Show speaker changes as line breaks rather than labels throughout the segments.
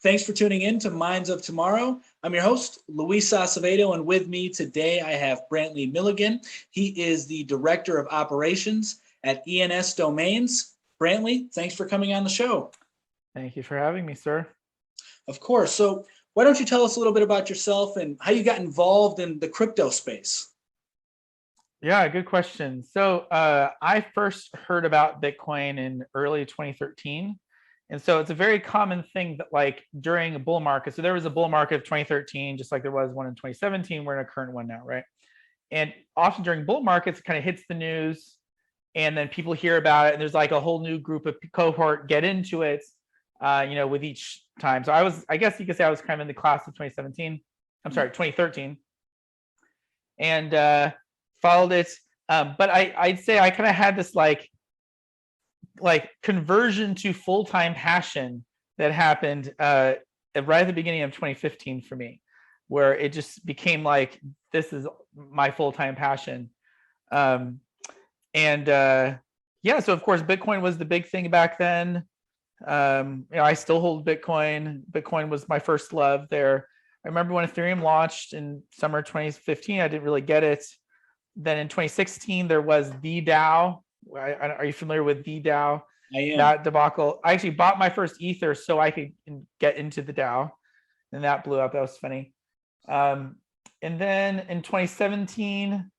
Thanks for tuning in to Minds of Tomorrow. I'm your host, Luis Acevedo, and with me today I have Brantly Millegan. He is the Director of Operations at ENS Domains. Brantly, thanks for coming on the show.
Thank you for having me, sir.
Of course. So why don't you tell us a little bit about yourself and how you got involved in the crypto space?
Yeah, good question. So I first heard about Bitcoin in early 2013. And so it's a very common thing that like during a bull market, so there was a bull market of 2013, just like there was one in 2017, we're in a current one now, right? And often during bull markets, it kind of hits the news and then people hear about it and there's like a whole new group of cohort get into it, with each time. So I guess you could say I was kind of in the class of 2013. And followed it. But I'd say I kind of had this like conversion to full-time passion that happened right at the beginning of 2015 for me, where it just became like, this is my full-time passion. Yeah, so of course, Bitcoin was the big thing back then. I still hold Bitcoin. Bitcoin was my first love there. I remember when Ethereum launched in summer 2015, I didn't really get it. Then in 2016, there was the DAO. Are you familiar with the DAO?
I am.
That debacle. I actually bought my first Ether so I could get into the DAO, and that blew up. That was funny. And then in 2017,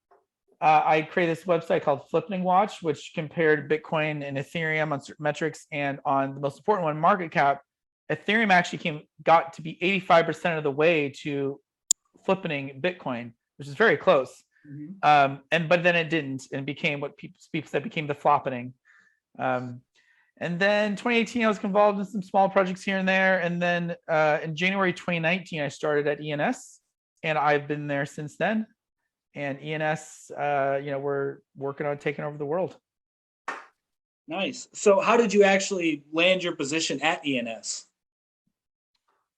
I created this website called Flipping Watch, which compared Bitcoin and Ethereum on certain metrics, and on the most important one, market cap. Ethereum actually got to be 85% of the way to flipping Bitcoin, which is very close.
Mm-hmm.
But then it didn't, and became what people said became the floppening. And then 2018, I was involved in some small projects here and there. And then in January 2019, I started at ENS, and I've been there since then. And ENS, we're working on taking over the world.
Nice. So how did you actually land your position at ENS?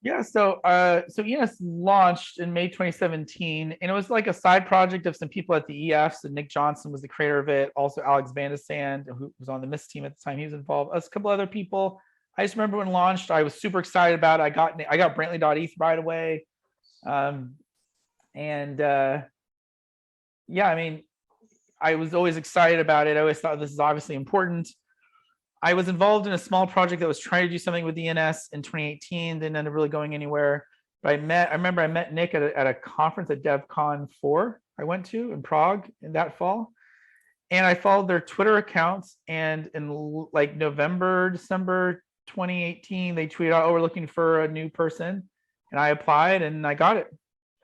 Yeah, so ENS launched in May 2017, and it was like a side project of some people at the EFs, and Nick Johnson was the creator of it. Also, Alex Vandesand, who was on the MIST team at the time, he was involved. Us, a couple other people. I just remember when it launched, I was super excited about it. I got Brantly.eth right away, yeah, I mean, I was always excited about it. I always thought this is obviously important. I was involved in a small project that was trying to do something with ENS in 2018, didn't end up really going anywhere. But I remember I met Nick at a conference at DevCon 4 I went to in Prague in that fall. And I followed their Twitter accounts, and in like November, December 2018, they tweeted out, "Oh, we're looking for a new person." And I applied and I got it.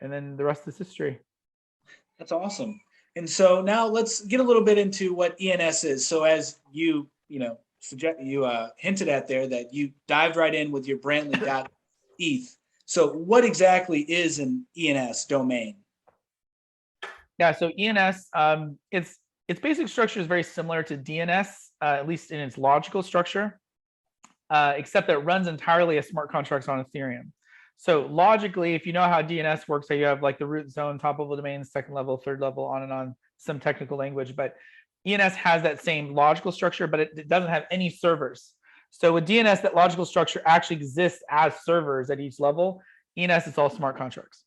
And then the rest is history.
That's awesome. And so now let's get a little bit into what ENS is. So as you hinted at there, that you dived right in with your Brantly.eth. So what exactly is an ENS domain?
Yeah, so ENS, its basic structure is very similar to DNS, at least in its logical structure, except that it runs entirely as smart contracts on Ethereum. So logically, if you know how DNS works, so you have like the root zone, top level domains, second level, third level, on and on, some technical language, but ENS has that same logical structure, but it doesn't have any servers. So with DNS, that logical structure actually exists as servers at each level. ENS is all smart contracts.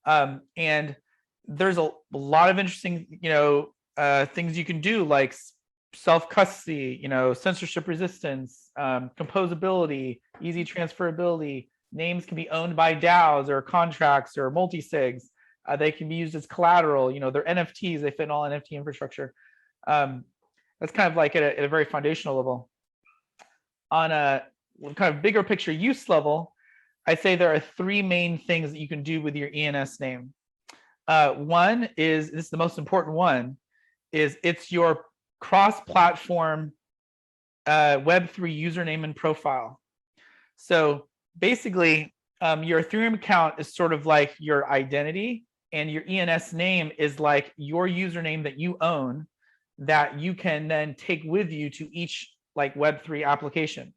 And there's a lot of interesting, things you can do, like self-custody, censorship resistance, composability, easy transferability. Names can be owned by DAOs or contracts or multi-sigs. They can be used as collateral. They're NFTs. They fit in all NFT infrastructure. That's kind of like at a very foundational level. On a kind of bigger picture use level, I'd say there are three main things that you can do with your ENS name. One is, this is the most important one, is it's your cross-platform Web3 username and profile. So basically, your Ethereum account is sort of like your identity, and your ENS name is like your username that you own, that you can then take with you to each like Web3 application.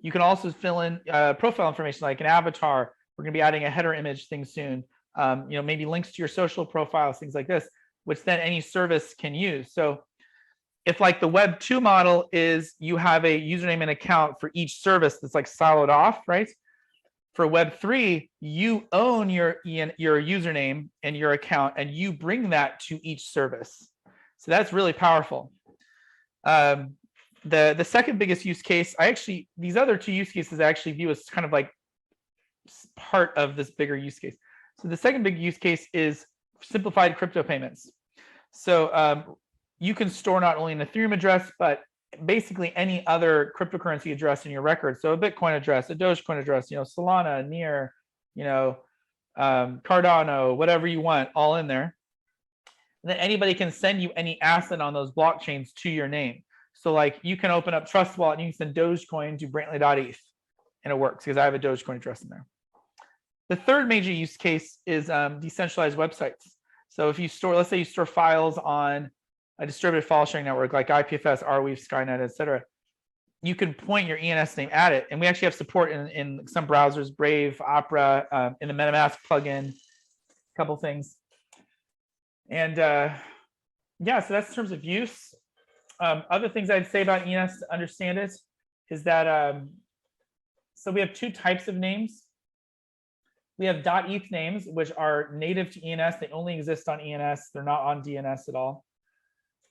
You can also fill in profile information like an avatar. We're going to be adding a header image thing soon. Maybe links to your social profiles, things like this, which then any service can use. So if like the Web 2 model is you have a username and account for each service that's like siloed off, right? For Web3, you own your username and your account, and you bring that to each service. So that's really powerful. The second biggest use case, these other two use cases I actually view as kind of like part of this bigger use case. So the second big use case is simplified crypto payments. So you can store not only an Ethereum address, but basically any other cryptocurrency address in your record. So a Bitcoin address, a Dogecoin address, Solana, Near, Cardano, whatever you want, all in there. And then anybody can send you any asset on those blockchains to your name. So like you can open up Trust Wallet and you can send Dogecoin to Brantly.eth, and it works because I have a Dogecoin address in there. The third major use case is decentralized websites. So if you store, let's say you store files on a distributed file sharing network like IPFS, Arweave, Skynet, etc., you can point your ENS name at it. And we actually have support in some browsers, Brave, Opera, in the MetaMask plugin, a couple things. And yeah, so that's in terms of use. Other things I'd say about ENS to understand it is that, so we have two types of names. We have .eth names, which are native to ENS. They only exist on ENS. They're not on DNS at all.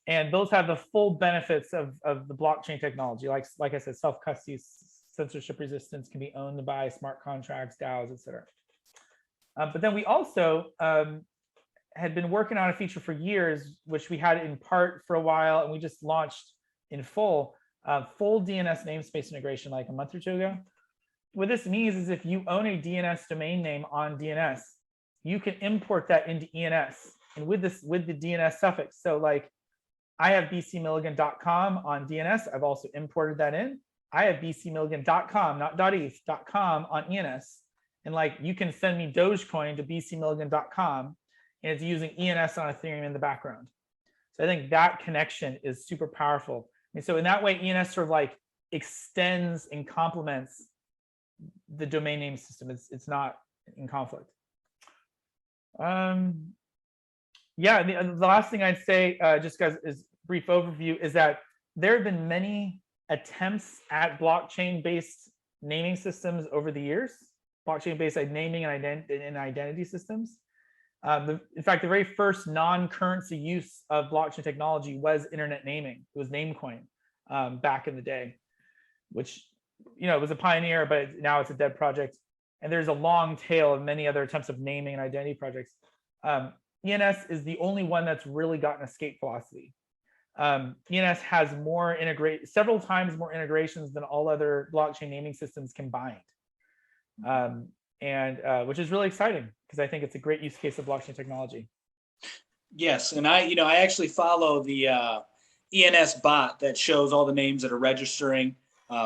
And those have the full benefits of the blockchain technology. Like I said, self-custody, censorship resistance, can be owned by smart contracts, DAOs, et cetera. But then we also had been working on a feature for years, which we had in part for a while, and we just launched in full DNS namespace integration like a month or two ago. What this means is if you own a DNS domain name on DNS, you can import that into ENS, and with the DNS suffix. So like I have bcmilligan.com on DNS. I've also imported that in. I have bcmilligan.com, not .eth, .com on ENS. And like you can send me Dogecoin to bcmilligan.com, and it's using ENS on Ethereum in the background. So I think that connection is super powerful. And so in that way, ENS sort of like extends and complements the domain name system. It's not in conflict. Yeah, the last thing I'd say, just guys, is brief overview, is that there have been many attempts at blockchain-based naming systems over the years, blockchain-based naming and identity systems. In fact, the very first non-currency use of blockchain technology was internet naming. It was Namecoin back in the day, which was a pioneer, but now it's a dead project. And there's a long tail of many other attempts of naming and identity projects. ENS is the only one that's really gotten escape velocity. ENS has several times more integrations than all other blockchain naming systems combined, which is really exciting because I think it's a great use case of blockchain technology.
Yes, and I actually follow the ENS bot that shows all the names that are registering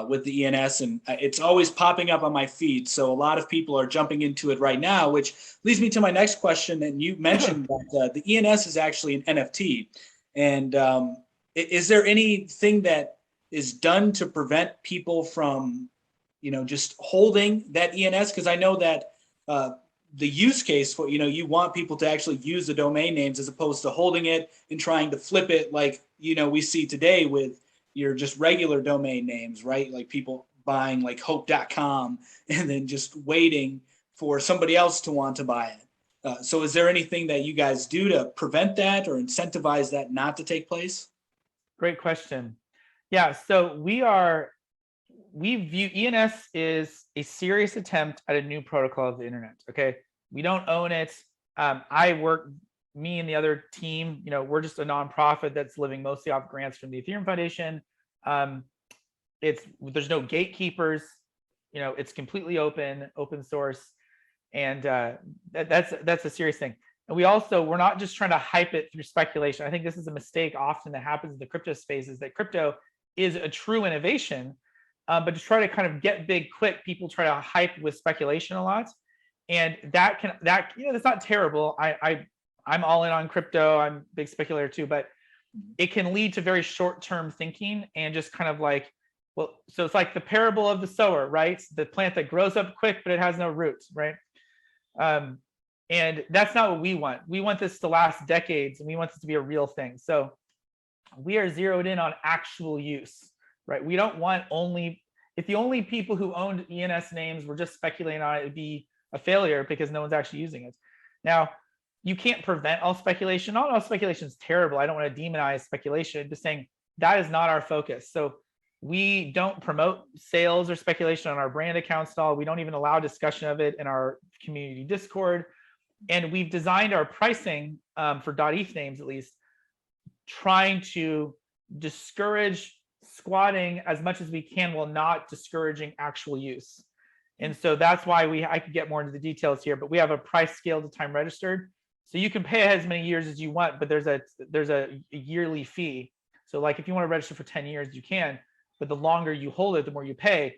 with the ENS, and it's always popping up on my feed. So a lot of people are jumping into it right now, which leads me to my next question. And you mentioned that the ENS is actually an NFT. And is there anything that is done to prevent people from, just holding that ENS? Because I know that the use case for, you want people to actually use the domain names as opposed to holding it and trying to flip it like, we see today with your just regular domain names, right? Like people buying like hope.com and then just waiting for somebody else to want to buy it. So is there anything that you guys do to prevent that or incentivize that not to take place?
Great question. Yeah, so we view ENS is a serious attempt at a new protocol of the internet, okay? We don't own it. Me and the other team, we're just a nonprofit that's living mostly off grants from the Ethereum Foundation. There's no gatekeepers, it's completely open source, and that's a serious thing. And we're not just trying to hype it through speculation. I think this is a mistake often that happens in the crypto space, is that crypto is a true innovation, but to try to kind of get big quick, people try to hype with speculation a lot, and that's not terrible. I'm all in on crypto. I'm a big speculator too, but it can lead to very short-term thinking and just kind of like, so it's like the parable of the sower, right? The plant that grows up quick, but it has no roots, right? And that's not what we want. We want this to last decades, and we want this to be a real thing. So we are zeroed in on actual use, right? We don't want only, if the only people who owned ENS names were just speculating on it, it'd be a failure because no one's actually using it. Now, you can't prevent all speculation. Not all speculation is terrible. I don't want to demonize speculation. Just saying that is not our focus. So we don't promote sales or speculation on our brand accounts at all. We don't even allow discussion of it in our community Discord. And we've designed our pricing for .eth names, at least, trying to discourage squatting as much as we can while not discouraging actual use. And so that's why I could get more into the details here, but we have a price scale to time registered. So you can pay as many years as you want, but there's a yearly fee. So like if you want to register for 10 years, you can, but the longer you hold it, the more you pay.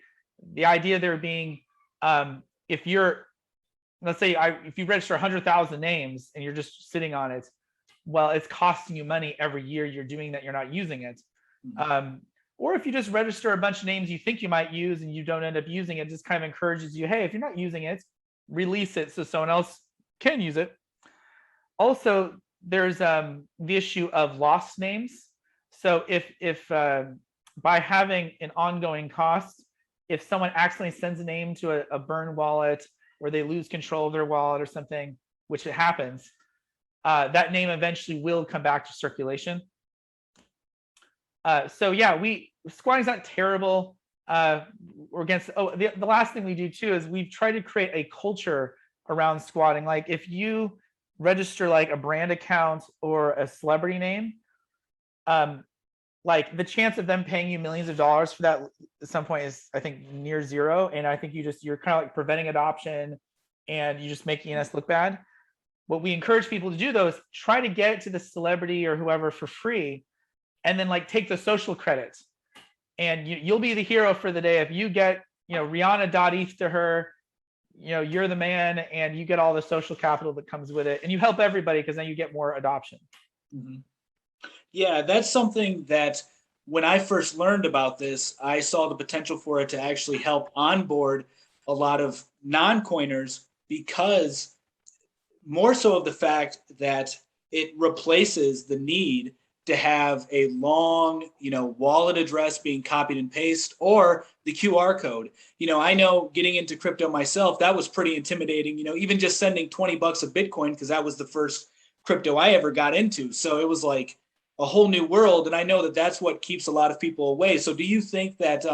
The idea there being, if you're, let's say if you register 100,000 names and you're just sitting on it, well, it's costing you money every year you're doing that, you're not using it. Or if you just register a bunch of names you think you might use and you don't end up using it, just kind of encourages you, hey, if you're not using it, release it so someone else can use it. Also, there's the issue of lost names. So if by having an ongoing cost, if someone accidentally sends a name to a burn wallet or they lose control of their wallet or something, which it happens, that name eventually will come back to circulation. So yeah, squatting's not terrible. We're against. Oh, the last thing we do too is we've tried to create a culture around squatting. Like if you register like a brand account or a celebrity name, like the chance of them paying you millions of dollars for that at some point is, I think, near zero. And I think you're kind of like preventing adoption, and you just make ENS look bad. What we encourage people to do though is try to get it to the celebrity or whoever for free, and then like take the social credits, and you'll be the hero for the day. If you get, Rihanna.eth to her, you're the man, and you get all the social capital that comes with it, and you help everybody because then you get more adoption.
Mm-hmm. Yeah, that's something that when I first learned about this, I saw the potential for it to actually help onboard a lot of non-coiners, because more so of the fact that it replaces the need to have a long, wallet address being copied and pasted, or the QR code. I know getting into crypto myself, that was pretty intimidating, even just sending $20 of Bitcoin, because that was the first crypto I ever got into. So it was like a whole new world. And I know that that's what keeps a lot of people away. So do you think that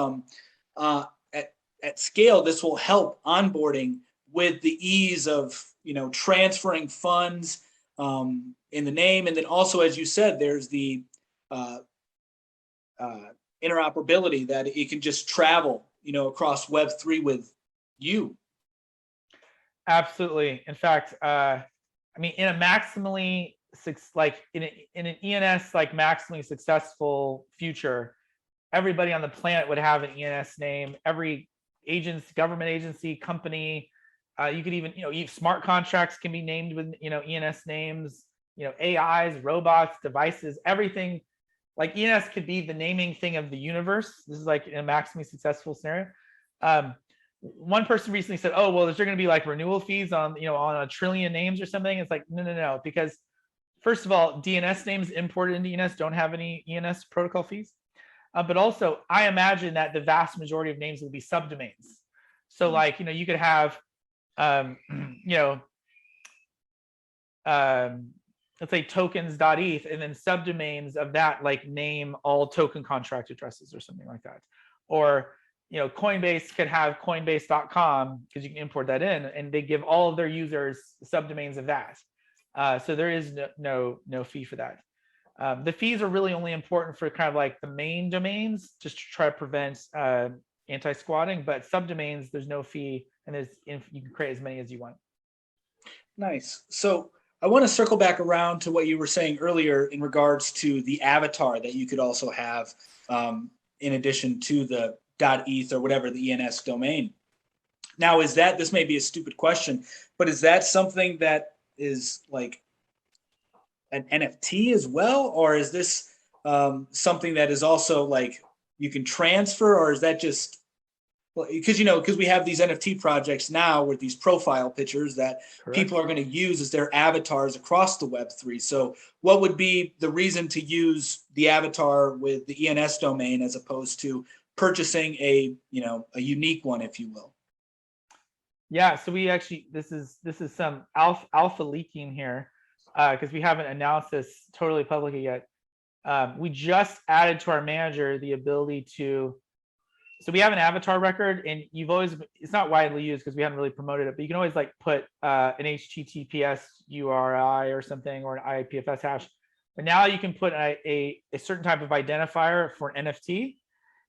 at scale, this will help onboarding with the ease of, transferring funds in the name? And then also, as you said, there's the interoperability that it can just travel, across Web3 with you.
Absolutely. In fact, in a maximally in an ENS maximally successful future, everybody on the planet would have an ENS name. Every agency, government agency, company, you could even, smart contracts can be named with, ENS names, AIs, robots, devices, everything. Like ENS could be the naming thing of the universe. This is like in a maximally successful scenario. One person recently said, oh, well, is there going to be like renewal fees on, on a trillion names or something? It's like, no, because first of all, DNS names imported into ENS don't have any ENS protocol fees. But also, I imagine that the vast majority of names will be subdomains. So like, you could have, let's say tokens.eth, and then subdomains of that like name all token contract addresses or something like that. Or, Coinbase could have coinbase.com, because you can import that in, and they give all of their users subdomains of that. So there is no fee for that. The fees are really only important for kind of like the main domains, just to try to prevent anti-squatting, but subdomains, there's no fee, and you can create as many as you want.
Nice. So I want to circle back around to what you were saying earlier in regards to the avatar that you could also have in addition to the .eth or whatever, the ENS domain. Now, this may be a stupid question, but is that something that is like an NFT as well? Or is this something that is also like you can transfer, or is that just, because we have these NFT projects now with these profile pictures that Correct. People are going to use as their avatars across the Web3. So what would be the reason to use the avatar with the ENS domain as opposed to purchasing a unique one, if you will.
Yeah, so we actually, this is some alpha leaking here, because we haven't announced this totally publicly yet. We just added to our manager the ability to, so we have an avatar record, and it's not widely used because we haven't really promoted it, but you can always like put an HTTPS URI or something, or an IPFS hash. But now you can put a certain type of identifier for an NFT.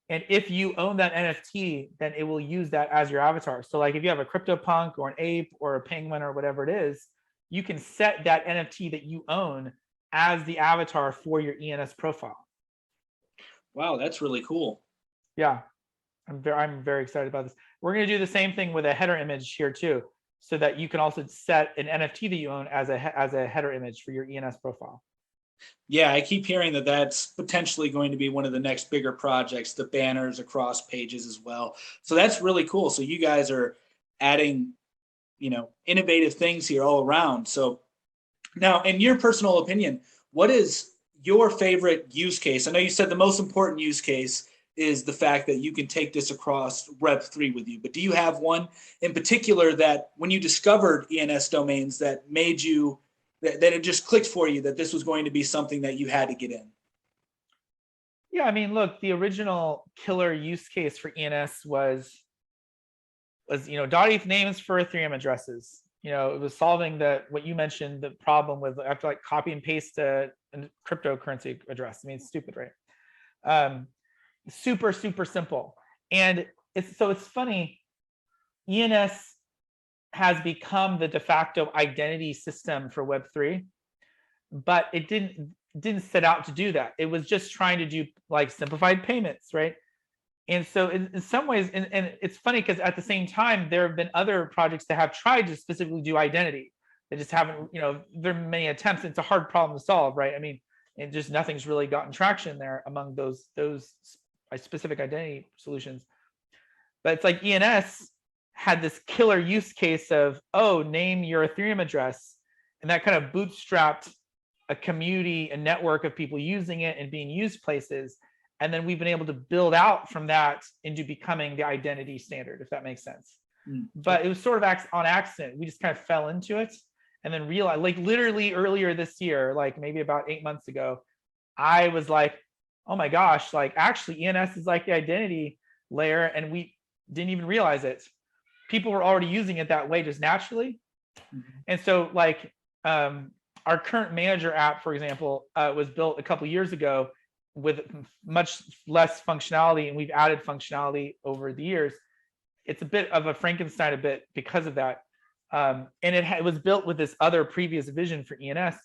And if you own that NFT, then it will use that as your avatar. So like if you have a Cryptopunk or an ape or a penguin or whatever it is, you can set that NFT that you own as the avatar for your ENS profile.
Wow, that's really cool.
Yeah, I'm very excited about this. We're going to do the same thing with a header image here too, so that you can also set an NFT that you own as a header image for your ENS profile.
Yeah, I keep hearing that that's potentially going to be one of the next bigger projects, the banners across pages as well. So that's really cool. So you guys are adding, innovative things here all around. So now, in your personal opinion, what is your favorite use case? I know you said the most important use case is the fact that you can take this across Web3 with you, but do you have one in particular that when you discovered ENS domains that made you that it just clicked for you that this was going to be something that you had to get in?
Yeah, I mean, look, the original killer use case for ENS was .eth names for Ethereum addresses. It was solving what you mentioned, the problem with I have to like copy and paste a cryptocurrency address. I mean, it's stupid, right? Super simple. And it's funny. ENS has become the de facto identity system for Web3, but it didn't set out to do that. It was just trying to do like simplified payments, right? And so in some ways, and it's funny because at the same time, there have been other projects that have tried to specifically do identity. They just haven't, there are many attempts. It's a hard problem to solve, right? I mean, and just nothing's really gotten traction there among those specific identity solutions. But it's like ENS had this killer use case of, name your Ethereum address. And that kind of bootstrapped a community, a network of people using it and being used places. And then we've been able to build out from that into becoming the identity standard, if that makes sense. But it was sort of on accident. We just kind of fell into it and then realized, like literally earlier this year, like maybe about 8 months ago, I was like, oh my gosh, like actually ENS is like the identity layer, and we didn't even realize it. People were already using it that way just naturally. And so like our current manager app, for example, was built a couple of years ago with much less functionality, and we've added functionality over the years. It's a bit of a Frankenstein a bit because of that. And it was built with this other previous vision for ENS.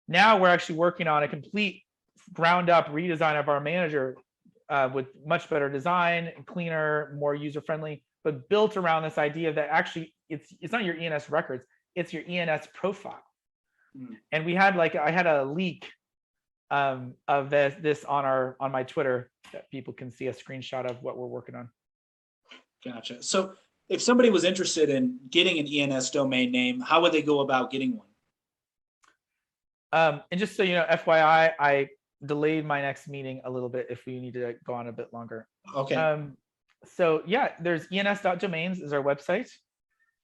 Now we're actually working on a complete ground up redesign of our manager with much better design, cleaner, more user friendly, but built around this idea that actually it's not your ENS records, it's your ENS profile. And we had I had a leak of this on my Twitter that people can see a screenshot of what we're working on.
Gotcha. So if somebody was interested in getting an ENS domain name, how would they go about getting one?
And just so you know, FYI, I delayed my next meeting a little bit if we need to go on a bit longer.
Okay.
So yeah, there's ens.domains is our website.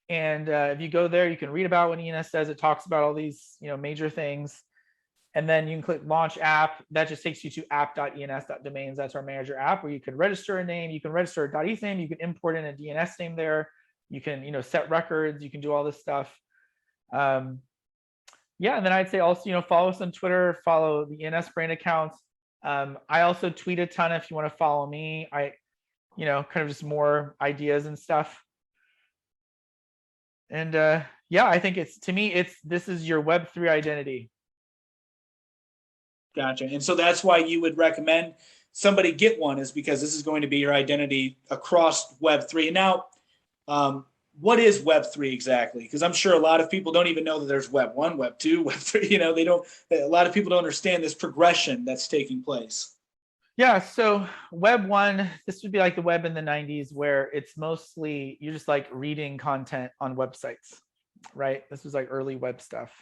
And if you go there, you can read about what ENS does. It talks about all these, major things. And then you can click launch app. That just takes you to app.ens.domains. That's our manager app where you can register a name. You can register a .eth name. You can import in a DNS name there. You can, set records. You can do all this stuff. Yeah, and then I'd say also, follow us on Twitter, follow the ENS brand accounts. I also tweet a ton if you want to follow me. I, kind of just more ideas and stuff. And yeah, I think this is your Web3 identity.
Gotcha. And so that's why you would recommend somebody get one, is because this is going to be your identity across Web3. And now, what is Web3 exactly? Because I'm sure a lot of people don't even know that there's Web 1, Web 2, Web 3. A lot of people don't understand this progression that's taking place.
Yeah, so Web 1, this would be like the web in the 90s where it's mostly, you're just like reading content on websites, right? This was like early web stuff.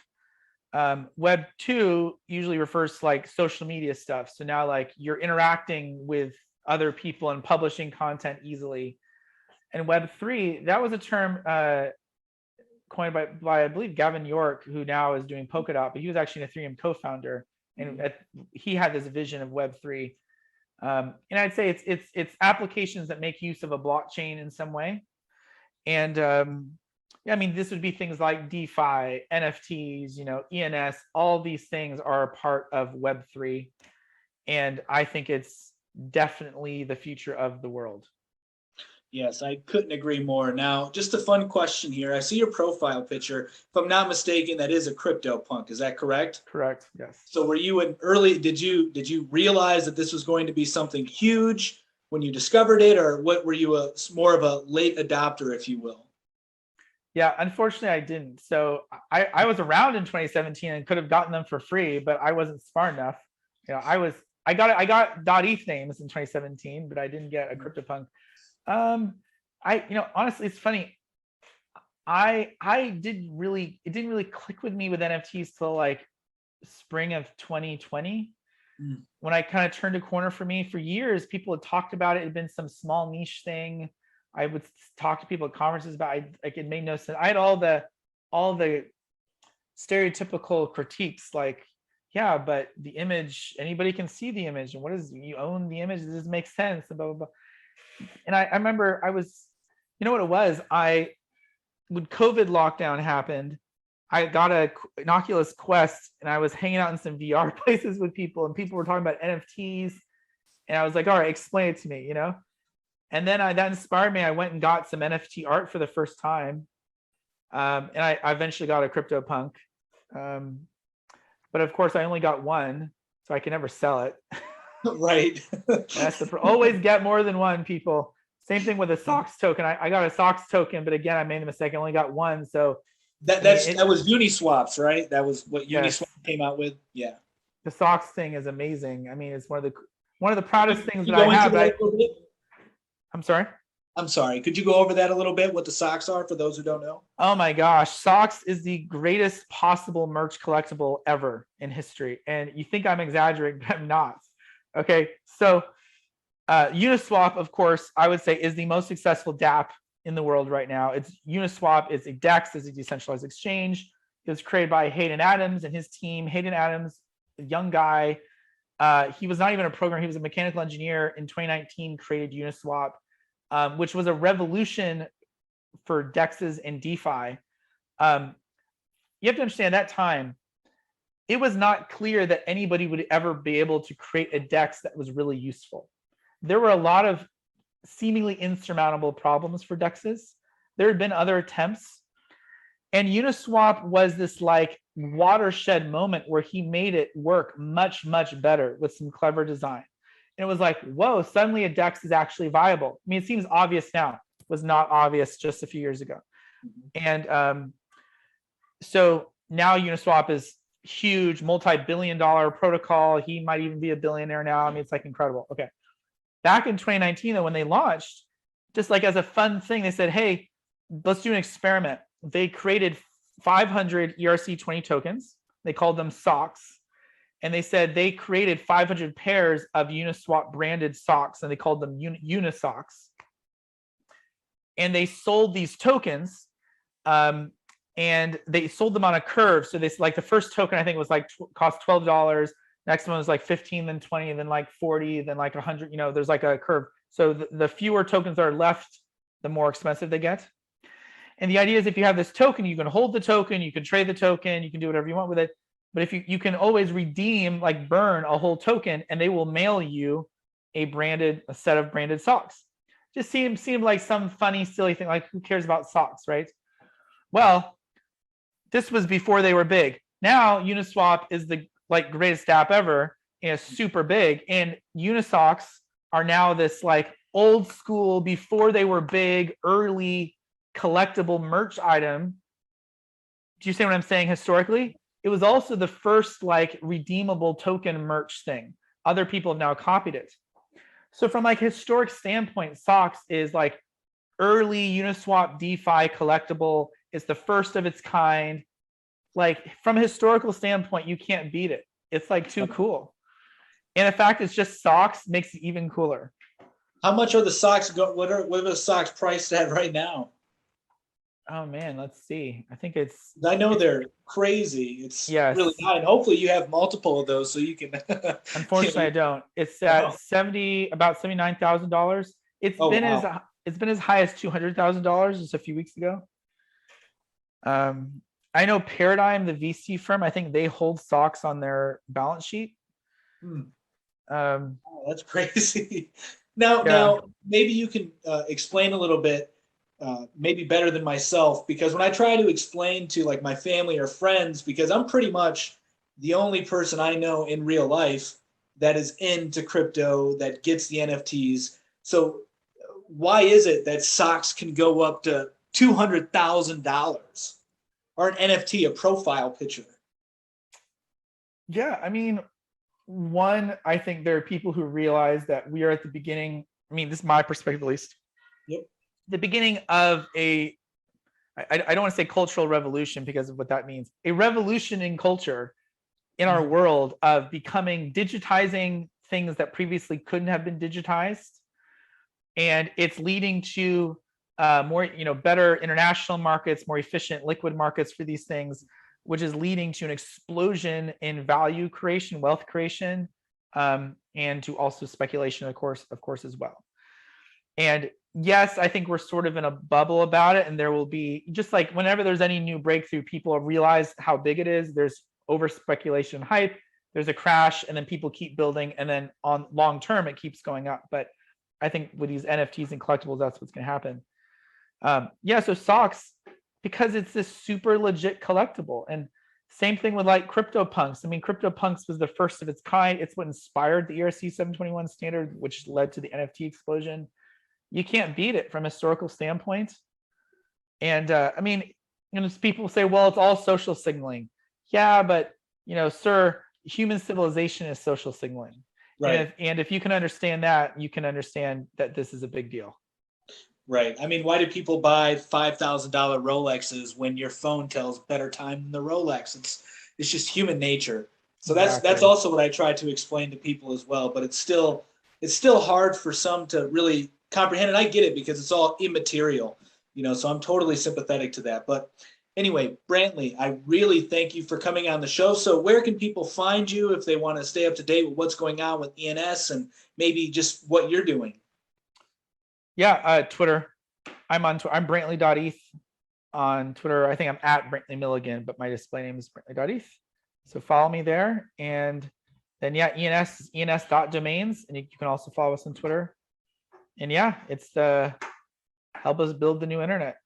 Web 2 usually refers to like social media stuff. So now like you're interacting with other people and publishing content easily. And Web3, that was a term coined by I believe Gavin York, who now is doing Polkadot, but he was actually an Ethereum co-founder, and he had this vision of Web3. And I'd say it's applications that make use of a blockchain in some way. And yeah, I mean, this would be things like DeFi, NFTs, ENS. All these things are a part of Web3, and I think it's definitely the future of the world.
Yes, I couldn't agree more. Now, just a fun question here. I see your profile picture. If I'm not mistaken, that is a Cryptopunk. Is that correct?
Correct. Yes.
So were you an early, did you realize that this was going to be something huge when you discovered it, or what, were you more of a late adopter, if you will?
Yeah, unfortunately I didn't. So I was around in 2017 and could have gotten them for free, but I wasn't smart enough. I got .eth names in 2017, but I didn't get a Cryptopunk. Honestly, it's funny. It didn't really click with me with NFTs till like spring of 2020, when I kind of turned a corner. For me, for years, people had talked about it. It had been some small niche thing. I would talk to people at conferences about it. It made no sense. I had all the stereotypical critiques, like, yeah, but the image, anybody can see the image, and what is, you own the image, does this make sense, and blah blah blah. And I remember I was, what it was, when COVID lockdown happened, I got an Oculus Quest, and I was hanging out in some VR places with people, and people were talking about NFTs, and I was like, all right, explain it to me, And then that inspired me. I went and got some NFT art for the first time, and I eventually got a Cryptopunk, but of course I only got one, so I can never sell it.
Right.
That's always get more than one, people. Same thing with a socks token. I got a socks token, but again, I made the mistake. I only got one. So
that was Uniswaps, right? That was what Uniswap came out with. Yeah.
The socks thing is amazing. I mean, it's one of the proudest things that I have. I'm sorry.
I'm sorry. Could you go over that a little bit? What the socks are for those who don't know?
Oh my gosh, socks is the greatest possible merch collectible ever in history. And you think I'm exaggerating, but I'm not. Okay, so Uniswap, of course, I would say is the most successful DApp in the world right now. It's Uniswap. It's a DEX. It's a decentralized exchange. It was created by Hayden Adams and his team. Hayden Adams, a young guy. He was not even a programmer. He was a mechanical engineer. In 2019, created Uniswap, which was a revolution for DEXs and DeFi. You have to understand, at that time, it was not clear that anybody would ever be able to create a DEX that was really useful. There were a lot of seemingly insurmountable problems for DEXs. There had been other attempts, and Uniswap was this like watershed moment where he made it work much, much better with some clever design. And it was like, whoa, suddenly a DEX is actually viable. I mean, it seems obvious now. It was not obvious just a few years ago. And so now Uniswap is huge, multi-billion-dollar protocol. He might even be a billionaire now. I mean, it's like incredible. Okay. Back in 2019, though, when they launched, just like as a fun thing, they said, hey, let's do an experiment. They created 500 ERC20 tokens. They called them socks. And they said they created 500 pairs of Uniswap branded socks, and they called them Unisocks. And they sold these tokens, and they sold them on a curve. So they, like, the first token, I think, was like cost $12. Next one was like 15, then 20, then like 40, then like 100. There's like a curve. So the fewer tokens that are left, the more expensive they get. And the idea is, if you have this token, you can hold the token, you can trade the token, you can do whatever you want with it. But if you can always redeem, like burn a whole token, and they will mail you a set of branded socks. Just seemed like some funny, silly thing. Like, who cares about socks, right? Well, this was before they were big. Now Uniswap is the greatest app ever, and it's super big. And Unisocks are now this like old school, before they were big, early collectible merch item. Do you see what I'm saying? Historically, it was also the first like redeemable token merch thing. Other people have now copied it. So from like historic standpoint, socks is like early Uniswap DeFi collectible. It's the first of its kind. Like, from a historical standpoint, you can't beat it. It's like too cool. And the fact it's just socks makes it even cooler.
How much are the socks what are the socks priced at right now?
Oh man, let's see. I think it's
I know they're crazy. It's really
yes.
high, and hopefully you have multiple of those so you can.
Unfortunately, I don't. It's at about $79,000.
Oh wow.
It's been as high as $200,000 just a few weeks ago. I know Paradigm, the VC firm, I think they hold stocks on their balance sheet.
Hmm.
Um,
Oh, that's crazy. Now,
yeah,
maybe you can explain a little bit, maybe better than myself, because when I try to explain to like my family or friends, because I'm pretty much the only person I know in real life that is into crypto that gets the NFTs. So, why is it that socks can go up to $200,000 or an NFT, a profile picture?
yeah. I mean, one, I think there are people who realize that we are at the beginning. I mean, this is my perspective at least.
Yep.
The beginning of I don't want to say cultural revolution because of what that means. A revolution in culture in our world of digitizing things that previously couldn't have been digitized, and it's leading to more, better international markets, more efficient liquid markets for these things, which is leading to an explosion in value creation, wealth creation, and to also speculation, of course, as well. And yes, I think we're sort of in a bubble about it, and there will be, just like whenever there's any new breakthrough, people realize how big it is. There's over speculation, hype. There's a crash, and then people keep building, and then on long term, it keeps going up. But I think with these NFTs and collectibles, that's what's going to happen. Yeah, so socks, because it's this super legit collectible, and same thing with like CryptoPunks. I mean, CryptoPunks was the first of its kind. It's what inspired the ERC 721 standard, which led to the NFT explosion. You can't beat it from a historical standpoint. And I mean, people say, well, it's all social signaling. Yeah, but sir, human civilization is social signaling.
Right.
And if you can understand that, you can understand that this is a big deal.
Right. I mean, why do people buy $5,000 Rolexes when your phone tells better time than the Rolex? It's just human nature. So that's
Exactly.
also what I try to explain to people as well. But it's still hard for some to really comprehend, and I get it because it's all immaterial, So I'm totally sympathetic to that. But anyway, Brantley, I really thank you for coming on the show. So where can people find you if they want to stay up to date with what's going on with ENS and maybe just what you're doing?
Yeah, Twitter. I'm Brantly.eth on Twitter. I think I'm at Brantly Millegan, but my display name is Brantly.eth. So follow me there. And then ENS is ENS.domains, and you can also follow us on Twitter. And yeah, it's the help us build the new internet.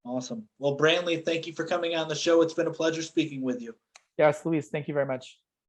Awesome. Well, Brantley, thank you for coming on the show. It's been a pleasure speaking with you.
Yes, Luis, thank you very much.